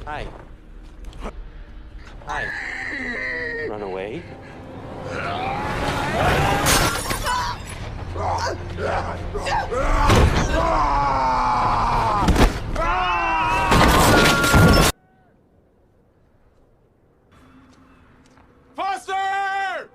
Hi. Hi. Run away? Foster!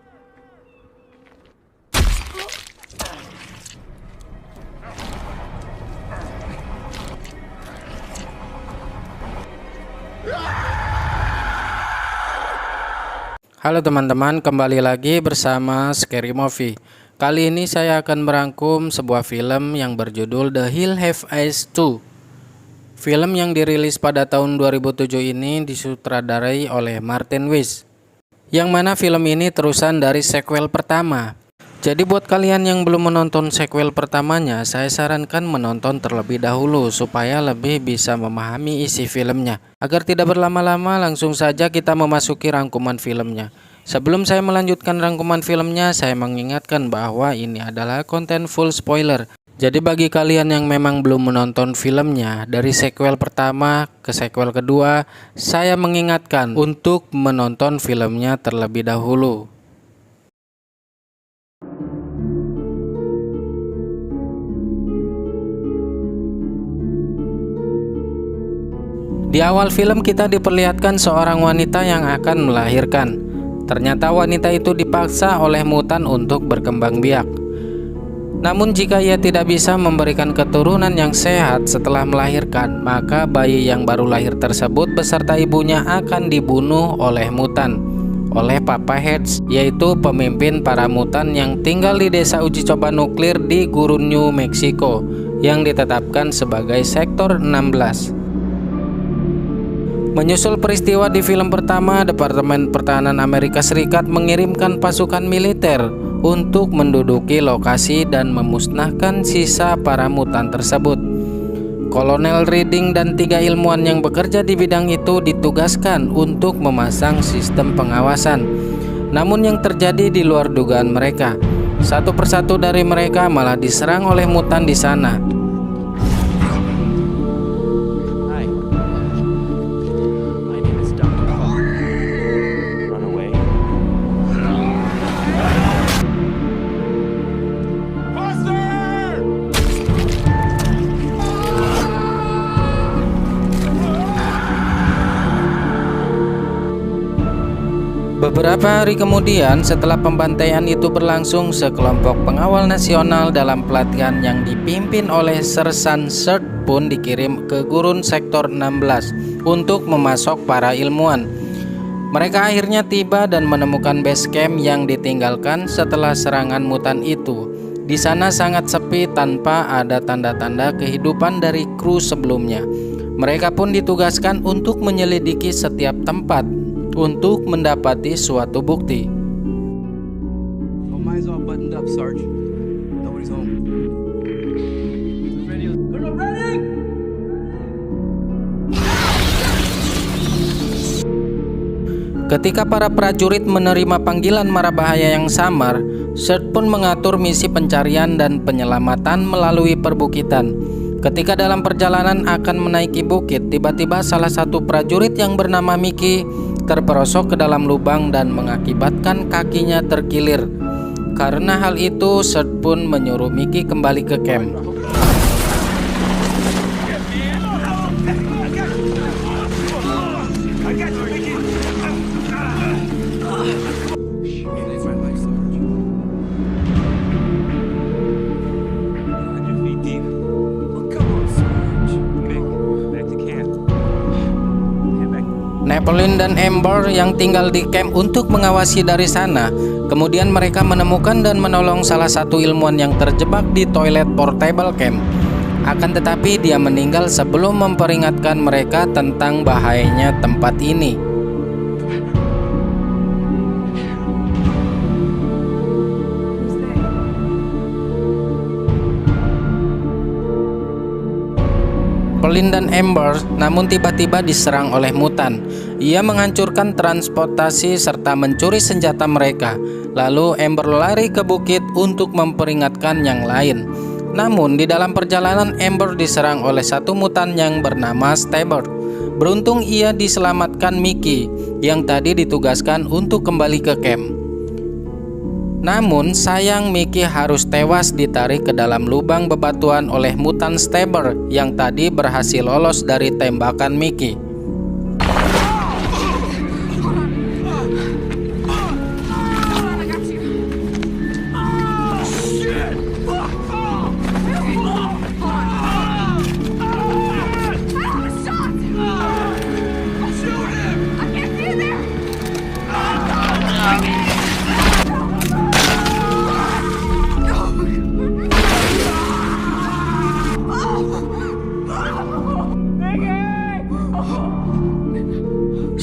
Halo teman-teman, kembali lagi bersama Scary Movie. Kali ini saya akan merangkum sebuah film yang berjudul The Hill Have Eyes 2. Film yang dirilis pada tahun 2007 ini disutradarai oleh Martin Weiss, yang mana film ini terusan dari sequel pertama. Jadi buat kalian yang belum menonton sequel pertamanya, saya sarankan menonton terlebih dahulu supaya lebih bisa memahami isi filmnya. Agar tidak berlama-lama, langsung saja kita memasuki rangkuman filmnya. Sebelum saya melanjutkan rangkuman filmnya, saya mengingatkan bahwa ini adalah konten full spoiler. Jadi bagi kalian yang memang belum menonton filmnya dari sequel pertama ke sequel kedua, saya mengingatkan untuk menonton filmnya terlebih dahulu. Di awal film kita diperlihatkan seorang wanita yang akan melahirkan. Ternyata wanita itu dipaksa oleh mutan untuk berkembang biak. Namun jika ia tidak bisa memberikan keturunan yang sehat setelah melahirkan, maka bayi yang baru lahir tersebut beserta ibunya akan dibunuh oleh mutan, oleh Papa Heads, yaitu pemimpin para mutan yang tinggal di desa uji coba nuklir di gurun New Mexico yang ditetapkan sebagai sektor 16. Menyusul peristiwa di film pertama, Departemen Pertahanan Amerika Serikat mengirimkan pasukan militer untuk menduduki lokasi dan memusnahkan sisa para mutan tersebut. Kolonel Reading dan 3 ilmuwan yang bekerja di bidang itu ditugaskan untuk memasang sistem pengawasan. Namun yang terjadi di luar dugaan mereka. Satu persatu dari mereka malah diserang oleh mutan di sana. Beberapa hari kemudian setelah pembantaian itu berlangsung, sekelompok pengawal nasional dalam pelatihan yang dipimpin oleh Sersan Sert pun dikirim ke gurun sektor 16 untuk memasok para ilmuwan. Mereka akhirnya tiba dan menemukan base camp yang ditinggalkan setelah serangan mutan itu. Di sana sangat sepi tanpa ada tanda-tanda kehidupan dari kru sebelumnya. Mereka pun ditugaskan untuk menyelidiki setiap tempat untuk mendapati suatu bukti. Oh, mine's all buttoned up, Sarge. Nobody's home. Ready? Ketika para prajurit menerima panggilan mara bahaya yang samar, Sert pun mengatur misi pencarian dan penyelamatan melalui perbukitan. Ketika dalam perjalanan akan menaiki bukit, tiba-tiba salah satu prajurit yang bernama Mickey terperosok ke dalam lubang dan mengakibatkan kakinya terkilir. Karena hal itu, Sert pun menyuruh Mickey kembali ke camp. Napoleon dan Amber yang tinggal di camp untuk mengawasi dari sana. Kemudian mereka menemukan dan menolong salah satu ilmuwan yang terjebak di toilet portable camp. Akan tetapi dia meninggal sebelum memperingatkan mereka tentang bahayanya tempat ini. Napoleon dan Amber namun tiba-tiba diserang oleh mutan. Ia menghancurkan transportasi serta mencuri senjata mereka. Lalu Amber lari ke bukit untuk memperingatkan yang lain. Namun di dalam perjalanan Amber diserang oleh satu mutan yang bernama Stabber. Beruntung ia diselamatkan Mickey yang tadi ditugaskan untuk kembali ke camp. Namun sayang Mickey harus tewas ditarik ke dalam lubang bebatuan oleh mutan Stabber yang tadi berhasil lolos dari tembakan Mickey.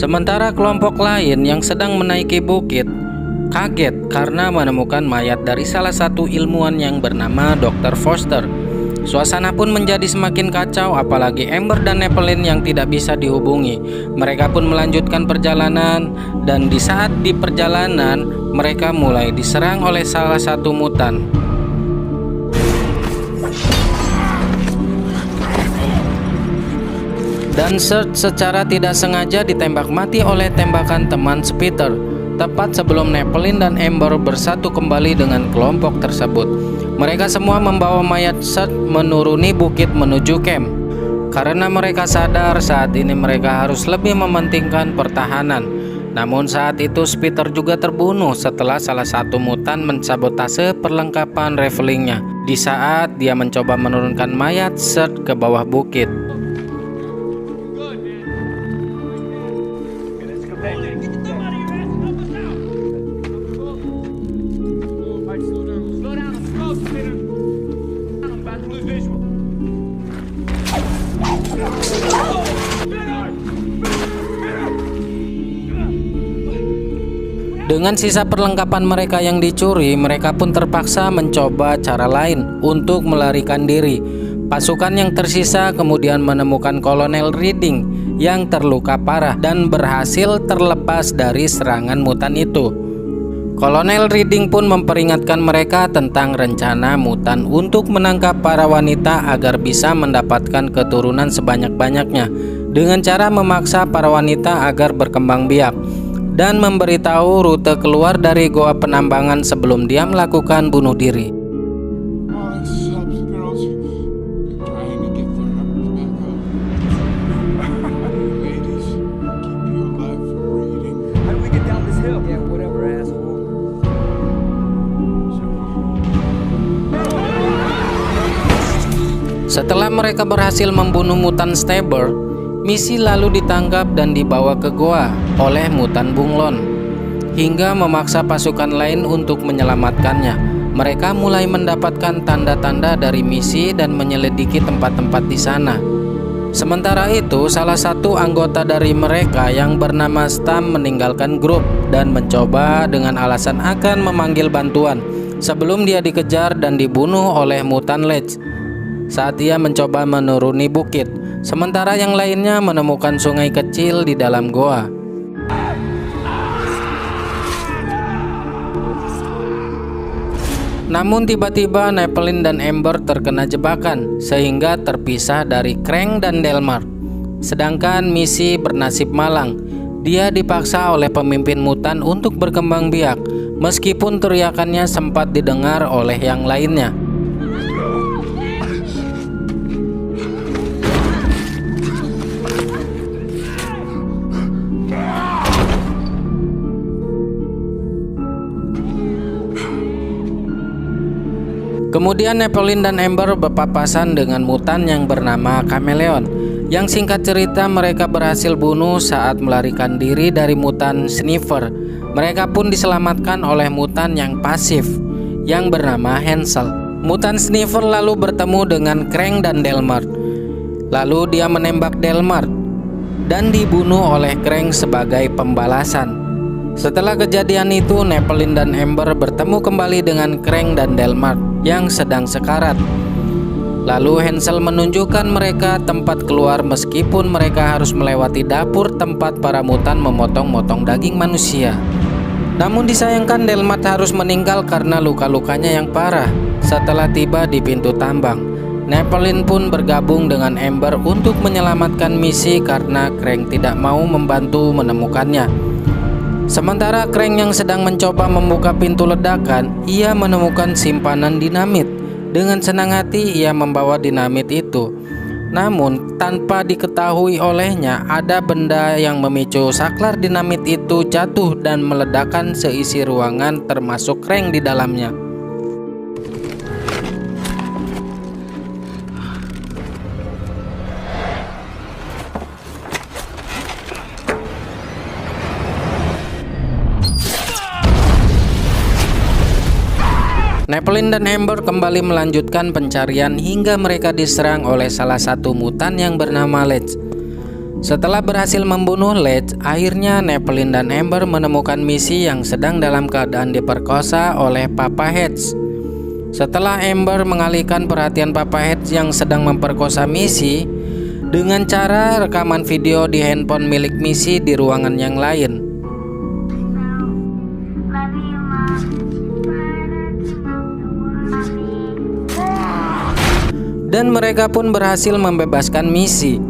Sementara kelompok lain yang sedang menaiki bukit kaget karena menemukan mayat dari salah satu ilmuwan yang bernama Dr. Foster. Suasana pun menjadi semakin kacau, apalagi Amber dan Nepelin yang tidak bisa dihubungi. Mereka pun melanjutkan perjalanan, dan di saat di perjalanan mereka mulai diserang oleh salah satu mutan. Dan Serge secara tidak sengaja ditembak mati oleh tembakan teman Peter, tepat sebelum Nepelin dan Amber bersatu kembali dengan kelompok tersebut. Mereka semua membawa mayat Serge menuruni bukit menuju camp, karena mereka sadar saat ini mereka harus lebih mementingkan pertahanan. Namun saat itu Peter juga terbunuh setelah salah satu mutan mensabotase perlengkapan ravelingnya di saat dia mencoba menurunkan mayat Serge ke bawah bukit. Dengan sisa perlengkapan mereka yang dicuri, mereka pun terpaksa mencoba cara lain untuk melarikan diri. Pasukan yang tersisa kemudian menemukan Kolonel Reading yang terluka parah dan berhasil terlepas dari serangan mutan itu. Kolonel Reading pun memperingatkan mereka tentang rencana mutan untuk menangkap para wanita agar bisa mendapatkan keturunan sebanyak-banyaknya dengan cara memaksa para wanita agar berkembang biak dan memberitahu rute keluar dari goa penambangan sebelum dia melakukan bunuh diri. Setelah mereka berhasil membunuh mutan Stabber, Missy lalu ditangkap dan dibawa ke goa oleh mutan bunglon hingga memaksa pasukan lain untuk menyelamatkannya. Mereka mulai mendapatkan tanda-tanda dari Missy dan menyelidiki tempat-tempat di sana. Sementara itu, salah satu anggota dari mereka yang bernama Stam meninggalkan grup dan mencoba dengan alasan akan memanggil bantuan sebelum dia dikejar dan dibunuh oleh mutan Ledge saat ia mencoba menuruni bukit. Sementara yang lainnya menemukan sungai kecil di dalam goa. Namun tiba-tiba Nepelin dan Amber terkena jebakan sehingga terpisah dari Krang dan Delmar. Sedangkan Missy bernasib malang. Dia dipaksa oleh pemimpin mutan untuk berkembang biak, meskipun teriakannya sempat didengar oleh yang lainnya. Kemudian Nepelin dan Amber berpapasan dengan mutan yang bernama Chameleon, yang singkat cerita mereka berhasil bunuh saat melarikan diri dari mutan Sniffer. Mereka pun diselamatkan oleh mutan yang pasif yang bernama Hansel. Mutan Sniffer lalu bertemu dengan Krang dan Delmar. Lalu dia menembak Delmar dan dibunuh oleh Krang sebagai pembalasan. Setelah kejadian itu, Nepelin dan Amber bertemu kembali dengan Krang dan Delmar yang sedang sekarat. Lalu Hansel menunjukkan mereka tempat keluar meskipun mereka harus melewati dapur tempat para mutan memotong-motong daging manusia. Namun disayangkan Delmar harus meninggal karena luka-lukanya yang parah setelah tiba di pintu tambang. Nepelin pun bergabung dengan Amber untuk menyelamatkan misi karena Krang tidak mau membantu menemukannya. Sementara Krang yang sedang mencoba membuka pintu ledakan, ia menemukan simpanan dinamit. Dengan senang hati ia membawa dinamit itu. Namun tanpa diketahui olehnya, ada benda yang memicu saklar dinamit itu jatuh dan meledakkan seisi ruangan termasuk Krang di dalamnya. Nepelin dan Amber kembali melanjutkan pencarian hingga mereka diserang oleh salah satu mutan yang bernama Ledge. Setelah berhasil membunuh Ledge, akhirnya Nepelin dan Amber menemukan misi yang sedang dalam keadaan diperkosa oleh Papa Hedge. Setelah Amber mengalihkan perhatian Papa Hedge yang sedang memperkosa misi dengan cara rekaman video di handphone milik misi di ruangan yang lain. Dan mereka pun berhasil membebaskan misi.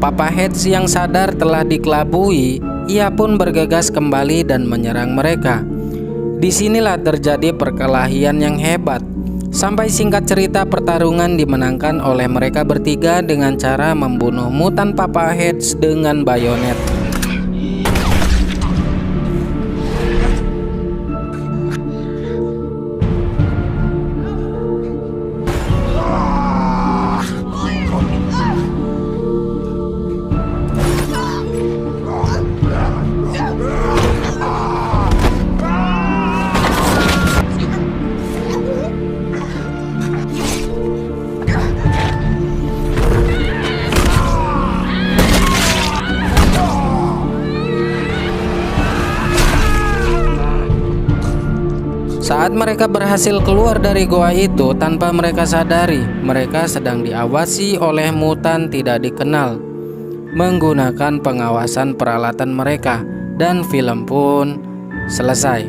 Papa Hedge yang sadar telah dikelabui, ia pun bergegas kembali dan menyerang mereka. Disinilah terjadi perkelahian yang hebat. Sampai singkat cerita, pertarungan dimenangkan oleh mereka bertiga dengan cara membunuh mutan Papa Hedge dengan bayonet. Saat mereka berhasil keluar dari goa itu, tanpa mereka sadari, mereka sedang diawasi oleh mutan tidak dikenal menggunakan pengawasan peralatan mereka, dan film pun selesai.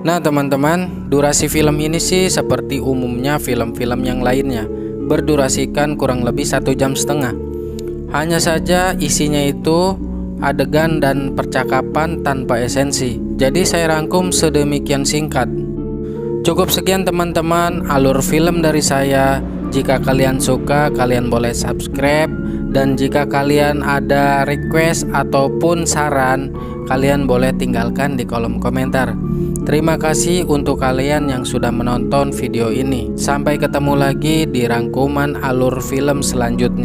Nah teman-teman, durasi film ini sih seperti umumnya film-film yang lainnya, berdurasikan kurang lebih 1,5 jam. Hanya saja isinya itu adegan dan percakapan tanpa esensi. Jadi saya rangkum sedemikian singkat. Cukup sekian teman-teman alur film dari saya. Jika kalian suka, kalian boleh subscribe. Dan jika kalian ada request ataupun saran, kalian boleh tinggalkan di kolom komentar. Terima kasih untuk kalian yang sudah menonton video ini. Sampai ketemu lagi di rangkuman alur film selanjutnya.